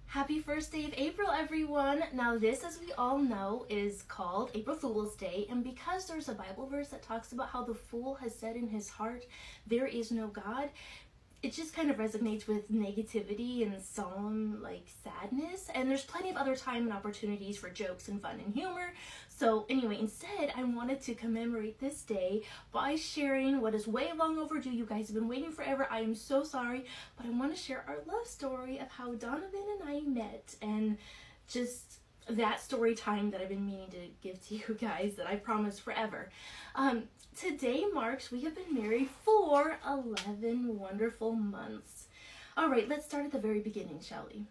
Happy first day of April, everyone. Now this, as we all know, is called April Fool's Day, and because there's a Bible verse that talks about how the fool has said in his heart, there is no God, it just kind of resonates with negativity and solemn, sadness, and there's plenty of other time and opportunities for jokes and fun and humor. So anyway, instead, I wanted to commemorate this day by sharing what is way long overdue. You guys have been waiting forever. I am so sorry, but I want to share our love story of how Donovan and I met, and just that story time that I've been meaning to give to you guys that I promised forever. Today marks we have been married for 11 wonderful months. All right, let's start at the very beginning, shall we?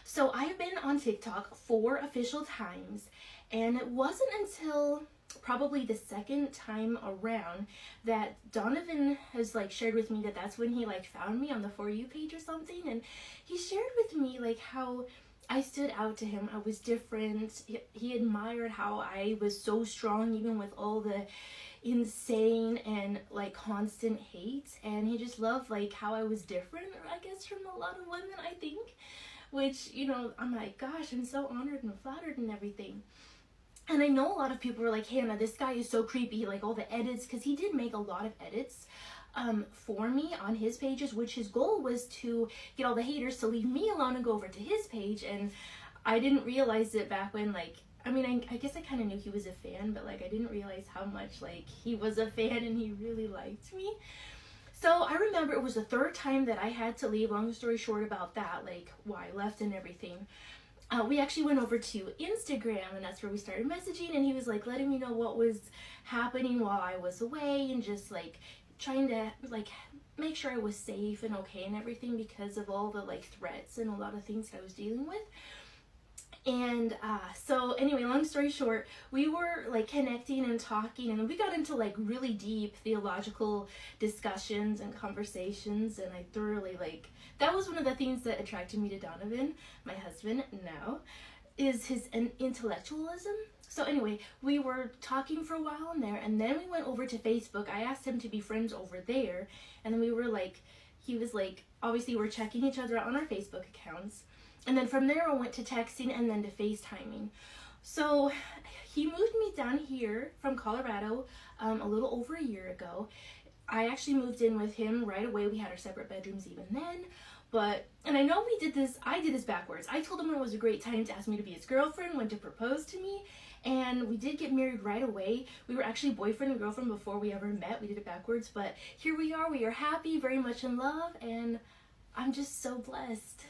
So I have been on TikTok 4 official times, and it wasn't until probably the second time around that Donovan has shared with me that that's when he found me on the For You page or something, and he shared with me how I stood out to him. I was different. He admired how I was so strong even with all the insane and constant hate, and he just loved how I was different, or I guess from a lot of women, I think, which, I'm like, gosh, I'm so honored and flattered and everything. And I know a lot of people were like, Hannah, this guy is so creepy, all the edits, because he did make a lot of edits for me on his pages, which his goal was to get all the haters to leave me alone and go over to his page. And I didn't realize it back when, I guess I kind of knew he was a fan, but I didn't realize how much he was a fan and he really liked me. So I remember it was the third time that I had to leave. Long story short about that, why I left and everything. We actually went over to Instagram, and that's where we started messaging, and he was letting me know what was happening while I was away, and just trying to make sure I was safe and okay and everything because of all the threats and a lot of things that I was dealing with. And so anyway, long story short, we were connecting and talking, and we got into really deep theological discussions and conversations, and I thoroughly that was one of the things that attracted me to Donovan, my husband now, is his intellectualism. So anyway, we were talking for a while on there, and then we went over to Facebook. I asked him to be friends over there, and then we were he was obviously we're checking each other out on our Facebook accounts. And then from there I went to texting and then to FaceTiming. So he moved me down here from Colorado a little over a year ago. I actually moved in with him right away. We had our separate bedrooms even then. And I know I did this backwards. I told him it was a great time to ask me to be his girlfriend, when to propose to me. And we did get married right away. We were actually boyfriend and girlfriend before we ever met. We did it backwards, but here we are. We are happy, very much in love, and I'm just so blessed.